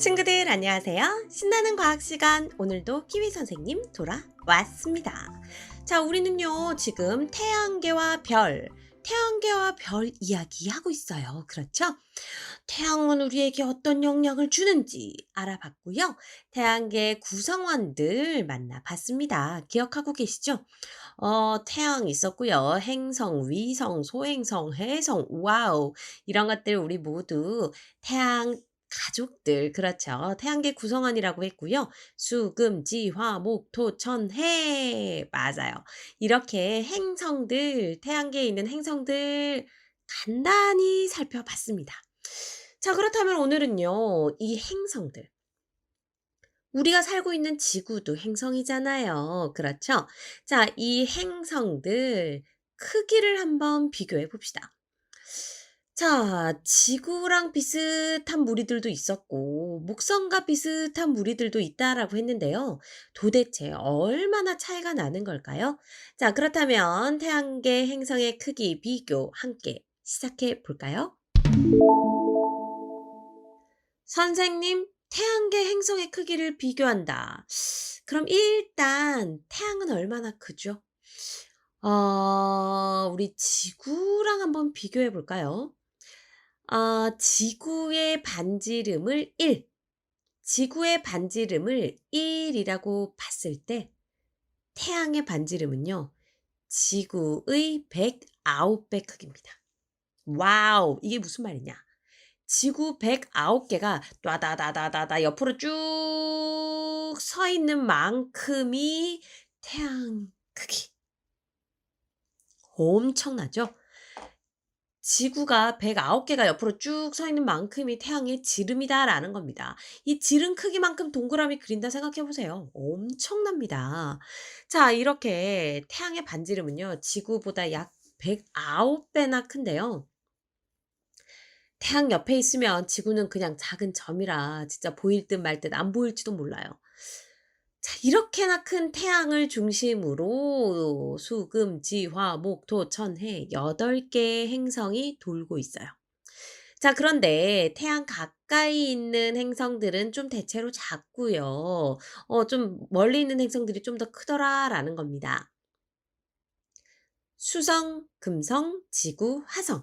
친구들 안녕하세요. 신나는 과학 시간 오늘도 키위 선생님 돌아왔습니다. 자, 우리는요 지금 태양계와 별 이야기 하고 있어요. 그렇죠? 태양은 우리에게 어떤 영향을 주는지 알아봤고요. 태양계 구성원들 만나봤습니다. 기억하고 계시죠? 태양 있었고요. 행성, 위성, 소행성, 해성, 와우. 이런 것들 우리 모두 태양 가족들, 그렇죠. 태양계 구성원이라고 했고요. 수, 금, 지, 화, 목, 토, 천, 해. 맞아요. 이렇게 행성들, 태양계에 있는 행성들 간단히 살펴봤습니다. 자, 그렇다면 오늘은요, 이 행성들. 우리가 살고 있는 지구도 행성이잖아요. 그렇죠? 자, 이 행성들 크기를 한번 비교해 봅시다. 자, 지구랑 비슷한 무리들도 있었고, 목성과 비슷한 무리들도 있다라고 했는데요. 도대체 얼마나 차이가 나는 걸까요? 자, 그렇다면 태양계 행성의 크기 비교 함께 시작해 볼까요? 선생님, 태양계 행성의 크기를 비교한다. 그럼 일단 태양은 얼마나 크죠? 우리 지구랑 한번 비교해 볼까요? 지구의 반지름을 1, 지구의 반지름을 1이라고 봤을 때 태양의 반지름은요, 지구의 109배 크기입니다. 와우! 이게 무슨 말이냐? 지구 109개가 따다다다다다 옆으로 쭉 서 있는 만큼이 태양 크기. 엄청나죠? 지구가 109개가 옆으로 쭉 서 있는 만큼이 태양의 지름이다라는 겁니다. 이 지름 크기만큼 동그라미 그린다 생각해 보세요. 엄청납니다. 자, 이렇게 태양의 반지름은요, 지구보다 약 109배나 큰데요. 태양 옆에 있으면 지구는 그냥 작은 점이라 진짜 보일 듯 말 듯 안 보일지도 몰라요. 자, 이렇게나 큰 태양을 중심으로 수, 금, 지, 화, 목, 토, 천, 해 8개의 행성이 돌고 있어요. 자, 그런데 태양 가까이 있는 행성들은 좀 대체로 작고요. 좀 멀리 있는 행성들이 좀 더 크더라라는 겁니다. 수성, 금성, 지구, 화성.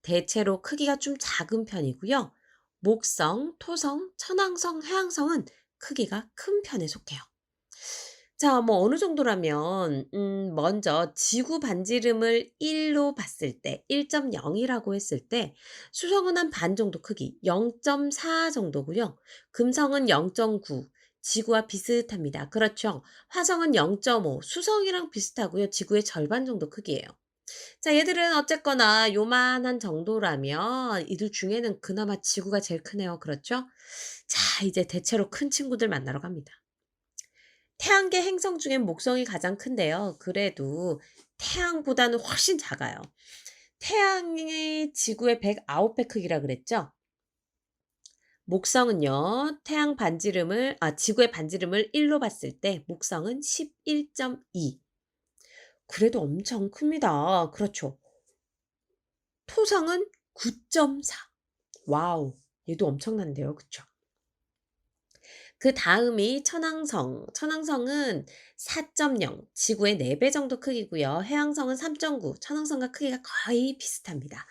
대체로 크기가 좀 작은 편이고요. 목성, 토성, 천왕성, 해왕성은 크기가 큰 편에 속해요. 자, 뭐 어느 정도라면 먼저 지구 반지름을 1로 봤을 때 1.0이라고 했을 때 수성은 한 반 정도 크기 0.4 정도고요. 금성은 0.9, 지구와 비슷합니다. 그렇죠. 화성은 0.5, 수성이랑 비슷하고요. 지구의 절반 정도 크기예요. 자, 얘들은 어쨌거나 요만한 정도라면 이들 중에는 그나마 지구가 제일 크네요. 그렇죠? 자, 이제 대체로 큰 친구들 만나러 갑니다. 태양계 행성 중엔 목성이 가장 큰데요. 그래도 태양보다는 훨씬 작아요. 태양이 지구의 109배 크기라 그랬죠? 목성은요, 지구의 반지름을 1로 봤을 때 목성은 11.2. 그래도 엄청 큽니다. 그렇죠. 토성은 9.4. 와우. 얘도 엄청난데요. 그쵸? 그다음이 천왕성. 천왕성은 4.0, 지구의 4배 정도 크기고요. 해왕성은 3.9, 천왕성과 크기가 거의 비슷합니다.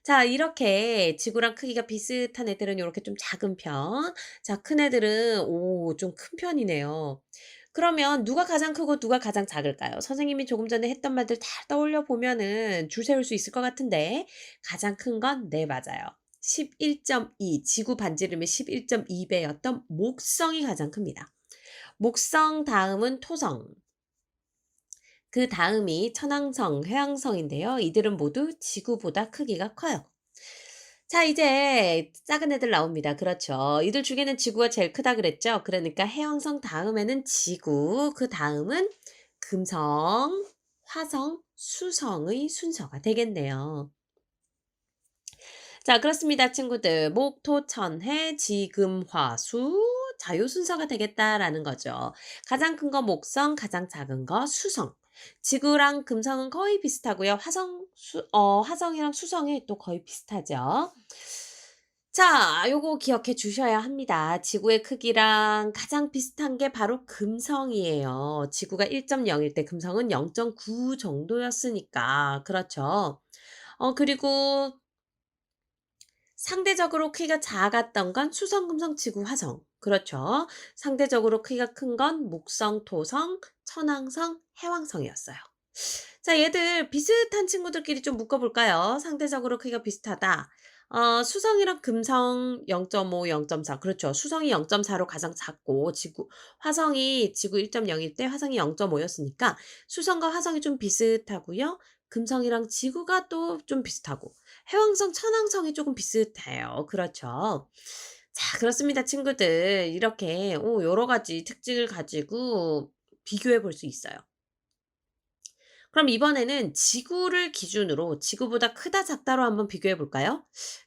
자, 이렇게 지구랑 크기가 비슷한 애들은 요렇게 좀 작은 편. 자, 큰 애들은 좀 큰 편이네요. 그러면 누가 가장 크고 누가 가장 작을까요? 선생님이 조금 전에 했던 말들 다 떠올려 보면은 줄 세울 수 있을 것 같은데 가장 큰 건 네, 맞아요. 11.2, 지구 반지름의 11.2배였던 목성이 가장 큽니다. 목성 다음은 토성, 그다음이 천왕성, 해왕성인데요. 이들은 모두 지구보다 크기가 커요. 자, 이제 작은 애들 나옵니다. 그렇죠. 이들 중에는 지구가 제일 크다 그랬죠. 그러니까 해왕성 다음에는 지구, 그다음은 금성, 화성, 수성의 순서가 되겠네요. 자, 그렇습니다, 친구들. 목, 토, 천, 해, 지, 금, 화, 수. 자, 요 순서가 되겠다라는 거죠. 가장 큰 거 목성, 가장 작은 거 수성. 지구랑 금성은 거의 비슷하고요. 화성이랑 수성이 또 거의 비슷하죠. 자, 요거 기억해 주셔야 합니다. 지구의 크기랑 가장 비슷한 게 바로 금성이에요. 지구가 1.0일 때 금성은 0.9 정도였으니까. 그렇죠. 그리고 상대적으로 크기가 작았던 건 수성, 금성, 지구, 화성. 그렇죠. 상대적으로 크기가 큰 건 목성, 토성, 천왕성, 해왕성이었어요. 자, 얘들 비슷한 친구들끼리 좀 묶어 볼까요? 상대적으로 크기가 비슷하다. 수성이랑 금성 0.5, 0.4. 그렇죠. 수성이 0.4로 가장 작고 화성이 지구 1.0일 때 화성이 0.5였으니까 수성과 화성이 좀 비슷하고요. 금성이랑 지구가 또 좀 비슷하고 해왕성, 천왕성이 조금 비슷해요. 그렇죠. 자, 그렇습니다, 친구들. 이렇게 여러 가지 특징을 가지고 비교해 볼 수 있어요. 그럼 이번에는 지구를 기준으로 지구보다 크다 작다로 한번 비교해 볼까요?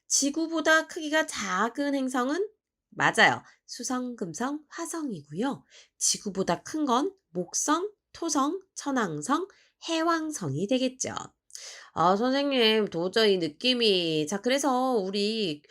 지구보다 크기가 작은 행성은 맞아요. 수성, 금성, 화성이고요. 지구보다 큰 건 목성, 토성, 천왕성, 해왕성이 되겠죠. 아, 선생님, 도저히 느낌이 그래서 우리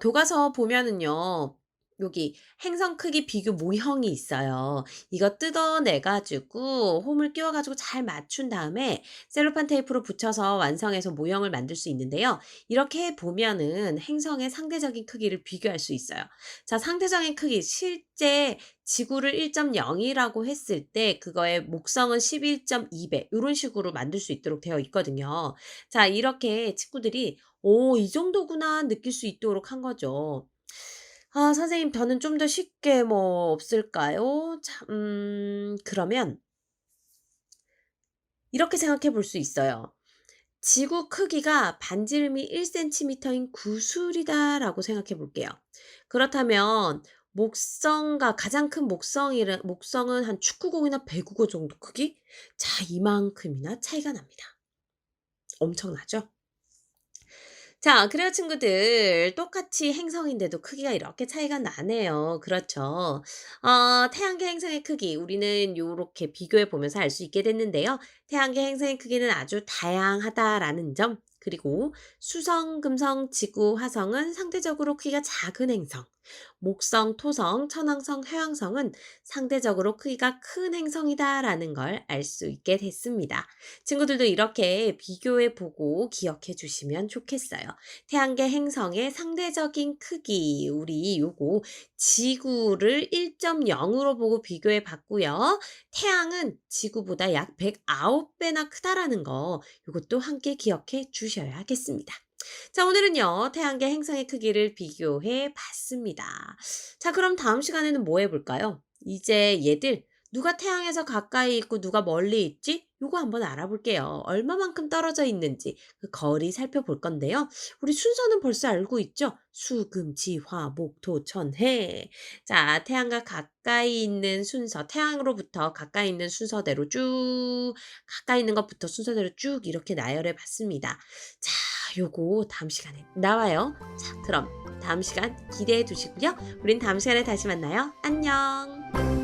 교과서 보면은요. 여기 행성 크기 비교 모형이 있어요. 이거 뜯어내 가지고 홈을 끼워 가지고 잘 맞춘 다음에 셀로판 테이프로 붙여서 완성해서 모형을 만들 수 있는데요. 이렇게 보면은 행성의 상대적인 크기를 비교할 수 있어요. 자, 상대적인 크기 실제 지구를 1.0이라고 했을 때 그거의 목성은 11.2배 요런 식으로 만들 수 있도록 되어 있거든요. 자, 이렇게 친구들이 '오, 이 정도구나.' 느낄 수 있도록 한 거죠. 아, 선생님, 저는 좀 더 쉽게 뭐 없을까요? 참, 그러면 이렇게 생각해 볼 수 있어요. '지구 크기가 반지름이 1 센티미터인 구슬이다.'라고 생각해 볼게요. 그렇다면 목성과 가장 큰 목성은 한 축구공이나 배구공 정도 크기? 자, 이만큼이나 차이가 납니다. 엄청나죠? 자, 그래요 친구들. 똑같이 행성인데도 크기가 이렇게 차이가 나네요. 그렇죠. 태양계 행성의 크기 우리는 요렇게 비교해 보면서 알 수 있게 됐는데요. 태양계 행성의 크기는 아주 다양하다라는 점, 그리고 수성, 금성, 지구, 화성은 상대적으로 크기가 작은 행성, 목성, 토성, 천왕성, 해왕성은 상대적으로 크기가 큰 행성이다라는 걸 알 수 있게 됐습니다. 친구들도 이렇게 비교해 보고 기억해 주시면 좋겠어요. 태양계 행성의 상대적인 크기, 우리 요거 지구를 1.0으로 보고 비교해 봤고요. 태양은 지구보다 약 109배나 크다라는 거, 요것도 함께 기억해 주셔야겠습니다. 자, 오늘은요, 태양계 행성의 크기를 비교해 봤습니다. 자, 그럼 다음 시간에는 뭐 해볼까요? 이제 얘들, 누가 태양에서 가까이 있고 누가 멀리 있지? 요거 한번 알아볼게요. 얼마만큼 떨어져 있는지 그 거리 살펴볼 건데요. 우리 순서는 벌써 알고 있죠? 수, 금, 지, 화, 목, 토, 천, 해. 자, 태양과 가까이 있는 순서, 태양으로부터 가까이 있는 순서대로 쭉, 가까이 있는 것부터 순서대로 쭉 이렇게 나열해 봤습니다. 자, 요거 다음 시간에 나와요. 자, 그럼 다음 시간 기대해 두시고요. 우린 다음 시간에 다시 만나요. 안녕.